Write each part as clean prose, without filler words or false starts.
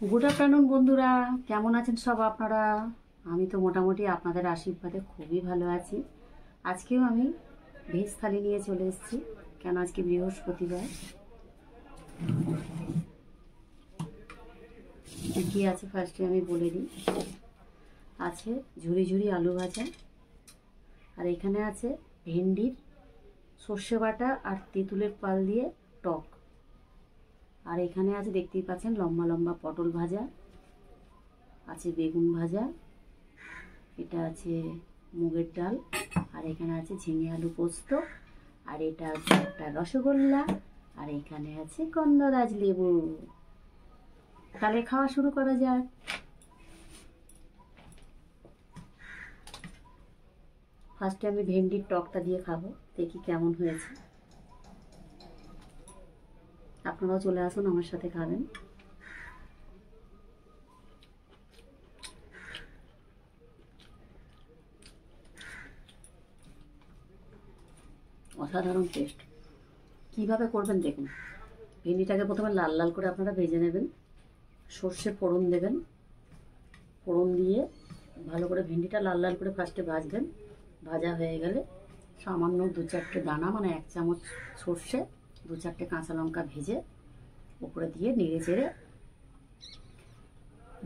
Good afternoon বন্ধুরা, কেমন আছেন সব আপনারা? আমি তো মোটামুটি আপনাদের আশীর্বাদে খুবই ভালো আছি। আজকেও আমি ভেজ থালি নিয়ে চলে এসেছি, কেন আজকে বৃহস্পতিবার। কী আছে ফার্স্টে আমি বলে দিই। আছে ঝুরি ঝুরি আলু ভাজা, আর এখানে আছে ভেন্ডির সর্ষে বাটা আর তেঁতুলের পাল দিয়ে টক, আর এখানে আছে দেখতেই পাচ্ছেন লম্বা লম্বা পটল ভাজা, আছে বেগুন ভাজা, এটা আছে মুগের ডাল, আর এখানে আছে ঝিঙে আলু পোস্ত, আর এটা আছে একটা রসগোল্লা, আর এখানে আছে গন্ধরাজ লেবু। তাহলে খাওয়া শুরু করা যাক। ফার্স্টে আমি ভেন্ডির টকটা দিয়ে খাবো, দেখি কেমন হয়েছে। আপনারাও চলে আসুন, আমার সাথে খাবেন। অসাধারণ টেস্ট। কিভাবে করবেন দেখুন। ভেন্ডিটাকে প্রথমে লাল লাল করে আপনারা ভেজে নেবেন, সর্ষে ফোড়ন দেবেন, ফোড়ন দিয়ে ভালো করে ভেন্ডিটা লাল লাল করে ফার্স্টে ভাজবেন। ভাজা হয়ে গেলে সামান্য 2-4টে দানা, মানে 1 চামচ সর্ষে, 2-4টে কাঁচা লঙ্কা ভেজে উপরে দিয়ে নেড়ে চেড়ে,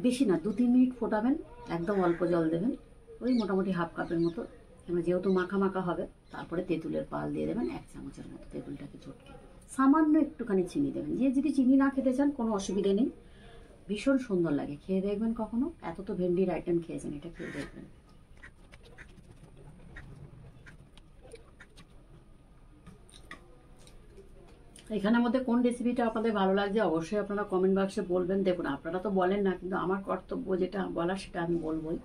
বেশি না 2-3 মিনিট ফোটাবেন, একদম অল্প জল দেবেন, ওই মোটামুটি হাফ কাপের মতো। এবার যেহেতু মাখা মাখা হবে, তারপরে তেঁতুলের পাল দিয়ে দেবেন 1 চামচের মতো, তেঁতুলটাকে চটকে। সামান্য একটুখানি চিনি দেবেন, যে যদি চিনি না খেতে চান কোনো অসুবিধে নেই, ভীষণ সুন্দর লাগে। খেয়ে দেখবেন কখনো, এত তো ভেন্ডির আইটেম খেয়েছেন, এটা খেয়ে দেখবেন। এখানের মধ্যে কোন রেসিপিটা আপনাদের ভালো লাগছে অবশ্যই আপনারা কমেন্ট বক্সে বলবেন। দেখুন, আপনারা তো বলেন না, কিন্তু আমার কর্তব্য যেটা বলার সেটা আমি বলবই।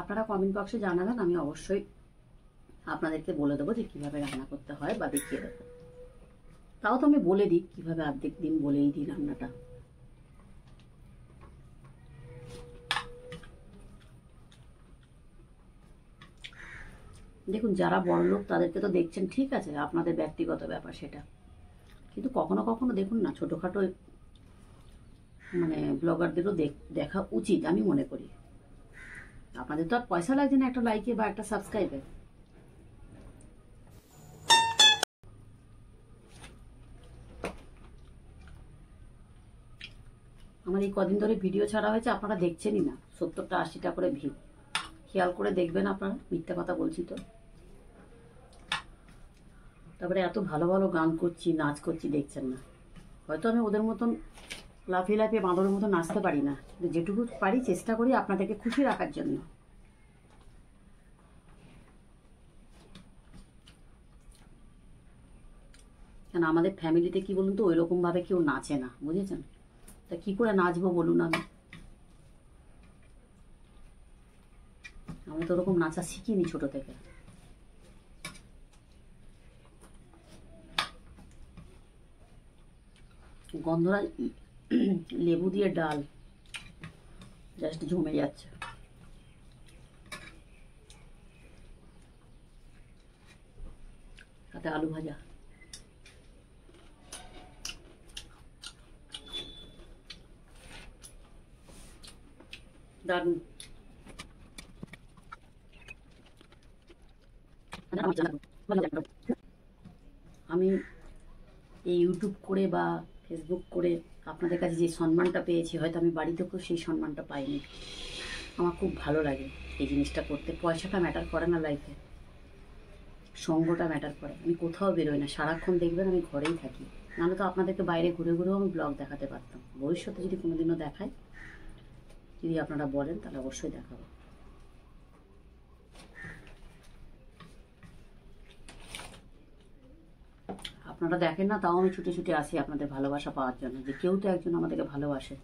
আপনারা কমেন্ট বক্সে জানাবেন, আমি অবশ্যই আপনাদেরকে বলে দেবো যে কীভাবে রান্না করতে হয়, বা দেখিয়ে দেবো। তাও তো আমি বলে দিই কীভাবে, অর্ধেক দিন বলেই দিই রান্নাটা। দেখুন, যারা বড় লোক তাদেরকে তো দেখছেন, ঠিক আছে, আপনাদের ব্যক্তিগত ব্যাপার সেটা, কিন্তু কখনো কখনো দেখুন না, ছোটোখাটো মানে ব্লগারদেরও দেখা উচিত আমি মনে করি। আপনাদের তো আর পয়সা লাগছে না একটা লাইকে বা একটা সাবস্ক্রাইবে। আমার এই কদিন ধরে ভিডিও ছাড়া হয়েছে, আপনারা দেখছেনই না, 70-80টা করে ভিউ। খেয়াল করে দেখবেন আপনারা, মিথ্যা কথা বলছি তো। তারপরে এত ভালো ভালো গান করছি, নাচ করছি, দেখছেন না। হয়তো আমি ওদের মতন লাফিয়ে লাফিয়ে বাঁদরের মতো নাচতে পারি না, কিন্তু যেটুকু পারি চেষ্টা করি আপনাদেরকে খুশি রাখার জন্য। কেন আমাদের ফ্যামিলিতে কি বলুন তো, ওই রকমভাবে কেউ নাচে না, বুঝেছেন? তা কি করে নাচবো বলুন? আমি তো ওরকম নাচা শিখিনি ছোট থেকে। গন্ধরাজ লেবু দিয়ে ডাল জাস্ট জমে যাচ্ছে। তাতে আলু ভাজা, দারুণ। আমি এই ইউটিউব করে বা ফেসবুক করে আপনাদের কাছে যে সম্মানটা পেয়েছি, হয়তো আমি বাড়িতেও সেই সম্মানটা পাইনি। আমার খুব ভালো লাগে এই জিনিসটা করতে। পয়সাটা ম্যাটার করে না লাইফে, সঙ্গটা ম্যাটার করে। আমি কোথাও বেরোই না, সারাক্ষণ দেখবেন আমি ঘরেই থাকি। নাহলে তো আপনাদেরকে বাইরে ঘুরে ঘুরেও আমি ব্লগ দেখাতে পারতাম। ভবিষ্যতে যদি কোনোদিনও দেখাই, যদি আপনারা বলেন, তাহলে অবশ্যই দেখাবো। আপনারা দেখেন না, তাও আমি ছুটে ছুটে আসি আপনাদের ভালোবাসা পাওয়ার জন্য, যে কেউ তো একজন আমাদেরকে ভালোবাসে।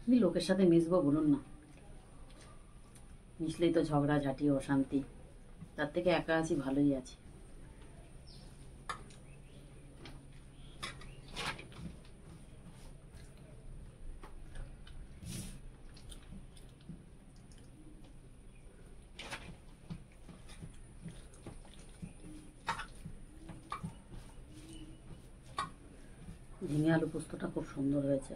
কি লোকের সাথে মিশবো বলুন না, মিশলেই তো ঝগড়া ঝাঁটি অশান্তি, তার থেকে একা আছি ভালোই আছি। ঝিঙে আলু পোস্তটা খুব সুন্দর হয়েছে।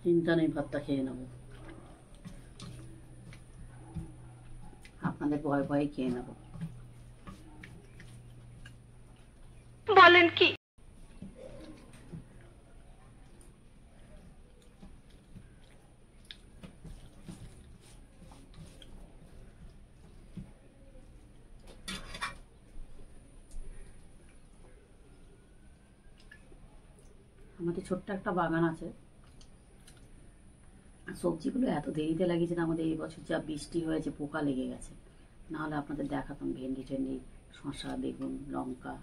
চিন্তা নেই, ভাতটা খেয়ে নেব, আপনাদের ভয়ে ভয়ে খেয়ে নেব। বলেন কি? আমাদের ছোট্ট একটা বাগান আছে, সবজিগুলো এত দেরিতে লাগিয়েছে না, আমাদের এই বছর যা বৃষ্টি হয়েছে পোকা লেগে গেছে, নাহলে আপনাদের দেখাতাম ভেন্ডি টেন্ডি, শসা, বেগুন, লঙ্কা।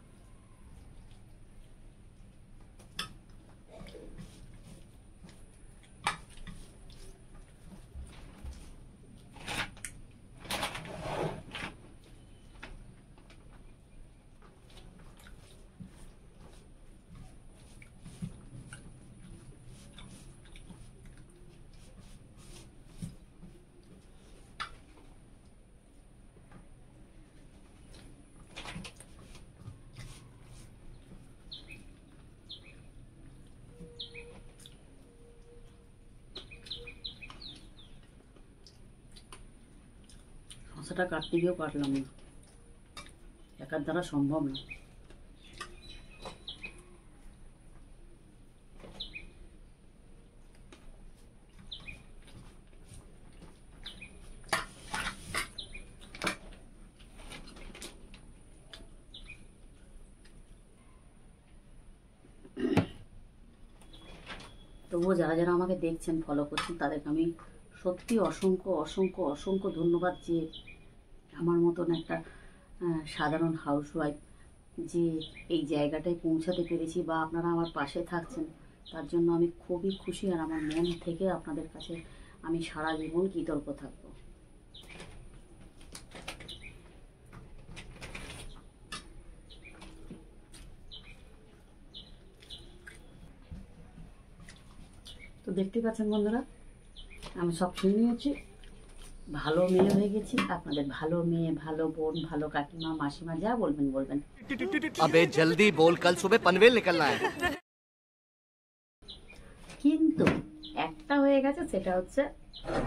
শসাটা কাটতে গিয়েও কাটলাম না, একার দ্বারা সম্ভব না। তবুও যারা যারা আমাকে দেখছেন, ফলো করছেন, তাদেরকে আমি সত্যি অসংখ্য অসংখ্য অসংখ্য ধন্যবাদ, যে আমার মতন একটা সাধারণ হাউসওয়াইফ যে এই জায়গাটায় পৌঁছাতে পেরেছি, বা আপনারা আমার পাশে থাকছেন, তার জন্য আমি খুবই খুশি। আর আমার মন থেকে আপনাদের কাছে আমি সারা জীবন কৃতজ্ঞ থাকবো। তো দেখতেই পাচ্ছেন বন্ধুরা, আমি সব শুনে নিয়েছি, ভালো মেয়ে হয়ে গেছি। আপনাদের ভালো মেয়ে, ভালো বোন, ভালো কাকিমা, মাসিমা, যা বলবেন বলবেন। अबे जल्दी बोल, कल सुबह पनवेल निकलना है। কিন্তু একটা হয়ে গেছে, সেটা হচ্ছে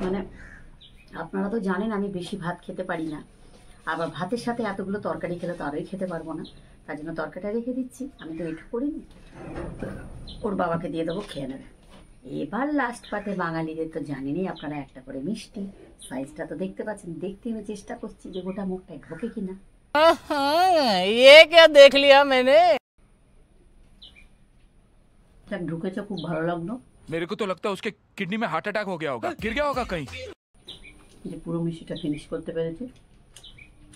মানে আপনারা তো জানেন আমি বেশি ভাত খেতে পারি না, আবার ভাতের সাথে এতগুলো তরকারি খেলে তো আরোই খেতে পারবো না, তার জন্য তরকারিটা রেখে দিচ্ছি। আমি তো একটু করিনি, ওর বাবাকে দিয়ে দেবো, খেয়ে নেবে। এবার লাস্ট পাতে বাঙালিদের তো জানেনই আপনারা, একটা করে মিষ্টি, সাইজটা তো দেখতে পাচ্ছেন। দেখতে আমি চেষ্টা করছি যে গোটা মুখটায় ঢোকে কিনা। ये क्या देख लिया मैंने? ঢুকেছে, খুব ভালো লাগলো। मेरे को तो लगता है उसके किडनी में हार्ट अटैक हो गया होगा, गिर गया होगा कहीं। যে পুরো মিষ্টিটা ফিনিশ করতে পেরেছি।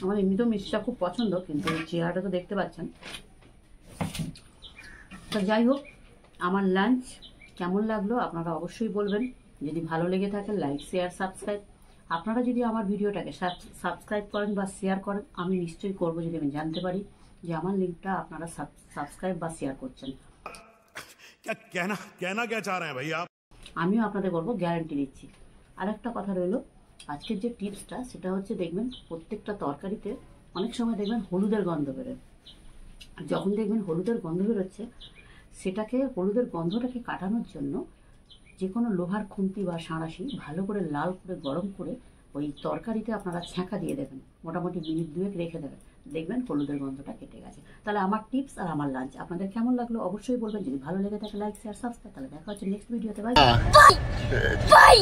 আমার এমনিতেও মিষ্টিটা খুব পছন্দ, কিন্তু চেহারাটা তো দেখতে পাচ্ছেন। তো যাই হোক, আমার লাঞ্চ কেমন লাগলো আপনারা অবশ্যই বলবেন। যদি ভালো লেগে থাকে লাইক, শেয়ার, সাবস্ক্রাইব। আপনারা যদি আমার ভিডিওটাকে সাবস্ক্রাইব করেন বা শেয়ার করেন, আমি নিশ্চয়ই করবো, যদি আমি জানতে পারি যে আমার লিঙ্কটা আপনারা সাবস্ক্রাইব বা শেয়ার করছেন। कहना क्या चाह रहे हैं भैया आप? আমিও আপনাদের বলবো, গ্যারান্টি দিচ্ছি। আর একটা কথা রইলো, আজকের যে টিপসটা, সেটা হচ্ছে দেখবেন প্রত্যেকটা তরকারিতে অনেক সময় দেখবেন হলুদের গন্ধ বেরোয়। যখন দেখবেন হলুদের গন্ধ বেরোচ্ছে, সেটাকে, হলুদের গন্ধটাকে কাটানোর জন্য যে কোনো লোহার খুন্তি বা সাঁড়াশি ভালো করে লাল করে গরম করে ওই তরকারিতে আপনারা ছ্যাঁকা দিয়ে দেবেন, মোটামুটি মিনিট 2 রেখে দেবেন, দেখবেন হলুদের গন্ধটা কেটে গেছে। তাহলে আমার টিপস আর আমার লাঞ্চ আপনাদের কেমন লাগলো অবশ্যই বলবেন। যদি ভালো লেগে থাকে লাইক, শেয়ার, সাবস্ক্রাইব। তাহলে দেখা হচ্ছে নেক্সট ভিডিওতে। বাই।